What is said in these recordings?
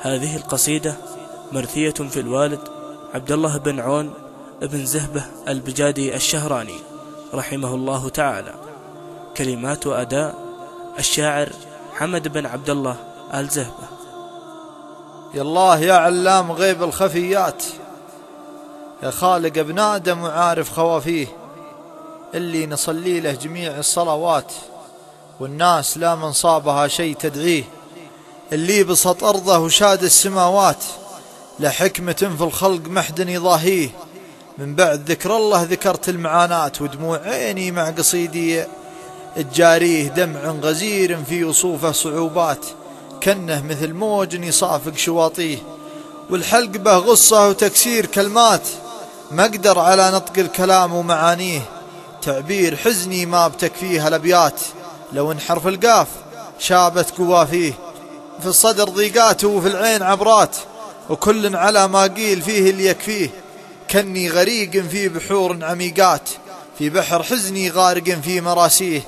هذه القصيدة مرثية في الوالد عبد الله بن عون بن زهبة البجادي الشهراني رحمه الله تعالى. كلمات وأداء الشاعر حمد بن عبد الله آل زهبة. يا الله يا علام غيب الخفيات، يا خالق ابن آدم وعارف خوافيه، اللي نصلي له جميع الصلوات والناس لا من صابها شيء تدعيه، اللي بسط أرضه وشاد السماوات، لحكمة في الخلق محد يضاهيه. من بعد ذكر الله ذكرت المعاناة، ودموع عيني مع قصيدي الجاريه، دمع غزير في وصوفه صعوبات، كنه مثل موج يصافق شواطيه، والحلق به غصة وتكسير كلمات، ما اقدر على نطق الكلام ومعانيه، تعبير حزني ما بتكفيها الأبيات، لو ان حرف القاف شابت قوافيه، في الصدر ضيقات وفي العين عبرات، وكل على ما قيل فيه اللي يكفيه، كني غريق في بحور عميقات، في بحر حزني غارق في مراسيه،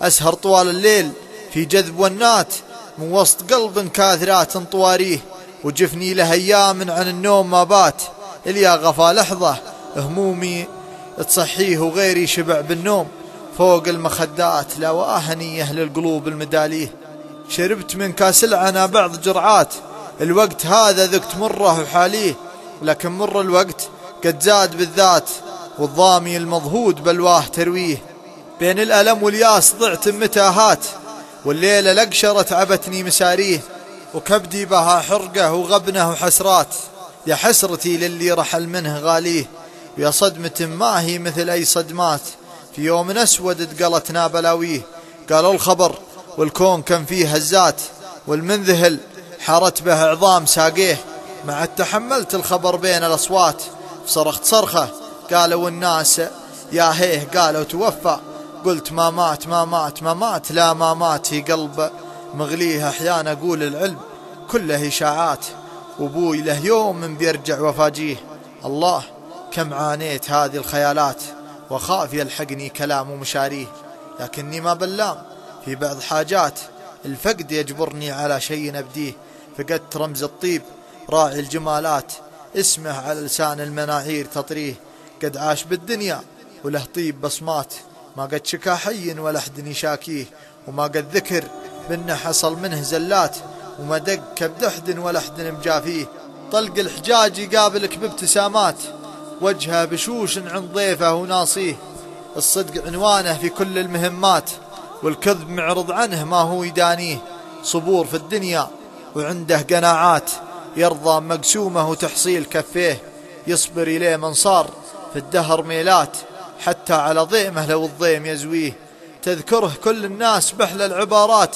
أسهر طوال الليل في جذب ونات، من وسط قلب كاثرات طواريه، وجفني له أيام عن النوم ما بات، إليا غفى لحظة همومي تصحيه وغيري شبع بالنوم، فوق المخدات لا واهنيه للقلوب المداليه، شربت من كاس العنا بعض جرعات، الوقت هذا ذقت مره وحاليه، لكن مر الوقت قد زاد بالذات، والضامي المضهود بلواه ترويه، بين الألم والياس ضعت متاهات، والليلة لقشرة تعبتني مساريه، وكبدي بها حرقه وغبنه وحسرات، يا حسرتي للي رحل منه غاليه، ويا صدمة ما هي مثل أي صدمات، في يوم أسود اتقلتنا بلاويه، قالوا الخبر والكون كان فيه هزات، والمنذهل حارت به عظام ساقيه، مع تحملت الخبر بين الأصوات، صرخت صرخة قالوا الناس يا هيه، قالوا توفى، قلت ما مات ما مات ما مات، لا ما مات، هي قلب مغليه، أحيانا أقول العلم كله إشاعات، وابوي له يوم من بيرجع وفاجيه، الله كم عانيت هذه الخيالات، وخاف يلحقني كلام ومشاريه، لكني ما بلام في بعض حاجات، الفقد يجبرني على شيء أبديه، فقدت رمز الطيب راعي الجمالات، اسمه على لسان المناعير تطريه، قد عاش بالدنيا وله طيب بصمات، ما قد شكا حي ولا حد يشاكيه، وما قد ذكر بأنه حصل منه زلات، وما دق كبد أحد ولا حد مجافيه، طلق الحجاج يقابلك بابتسامات، وجهه بشوش عند ضيفه وناصيه، الصدق عنوانه في كل المهمات، والكذب معرض عنه ما هو يدانيه، صبور في الدنيا وعنده قناعات، يرضى مقسومه وتحصيل كفيه، يصبر إليه من صار في الدهر ميلات، حتى على ضيمه لو الضيم يزويه، تذكره كل الناس بحل العبارات،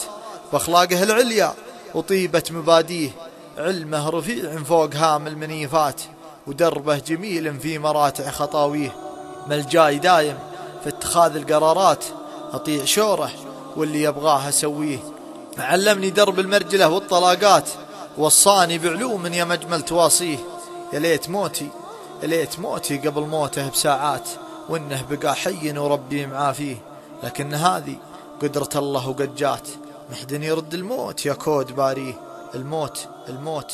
بأخلاقه العليا وطيبة مباديه، علمه رفيع فوق هام المنيفات، ودربه جميل في مراتع خطاويه، ملجاي دايم في اتخاذ القرارات، أطيع شوره واللي يبغاه أسويه، علمني درب المرجلة والطلاقات، وصاني بعلوم يا مجمل تواصيه، يا ليت موتي يا ليت موتي قبل موته بساعات، وإنه بقى حي وربي معافيه، لكن هذه قدرة الله وقد جات، محدن يرد الموت يا كود باريه، الموت الموت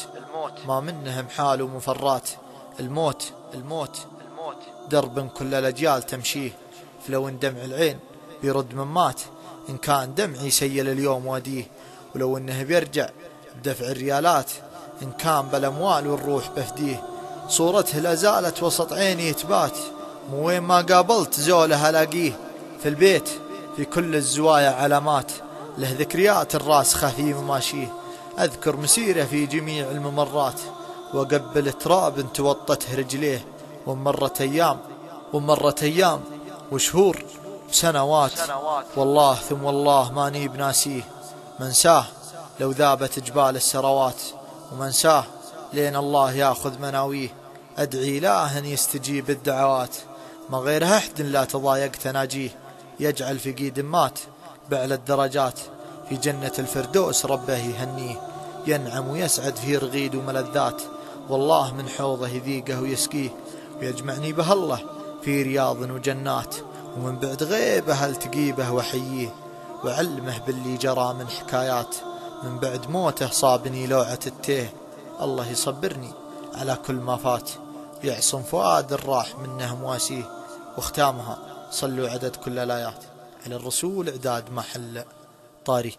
ما منه محال ومفرات، الموت الموت درب كل الأجيال تمشيه، فلو ان دمع العين بيرد من مات، إن كان دمعي سيل اليوم واديه، ولو إنه بيرجع بدفع الريالات، إن كان بالأموال والروح بفديه، صورته لازالت وسط عيني تبات، مو وين ما قابلت زوله ألاقيه، في البيت في كل الزوايا علامات، له ذكريات الراسخة في مماشيه، أذكر مسيره في جميع الممرات، وقبل تراب توطته رجليه، ومرت أيام وشهور وسنوات، والله ثم والله ماني بناسيه، منساه لو ذابت جبال السروات، ومنساه لين الله ياخذ مناويه، أدعي له أن يستجيب الدعوات، ما غيرها أحد لا تضايق تناجيه، يجعل في قيد مات بعلى الدرجات، في جنة الفردوس ربه يهنيه، ينعم ويسعد في رغيد وملذات، والله من حوضه يذيقه ويسقيه، ويجمعني به الله في رياض وجنات، ومن بعد غيبه التقيبه وحييه، وعلمه باللي جرى من حكايات، من بعد موته صابني لوعة التيه، الله يصبرني على كل ما فات، ويعصم فؤاد الراح منه مواسيه. واختامها صلوا عدد كل الآيات على الرسول، إعداد محل طاري.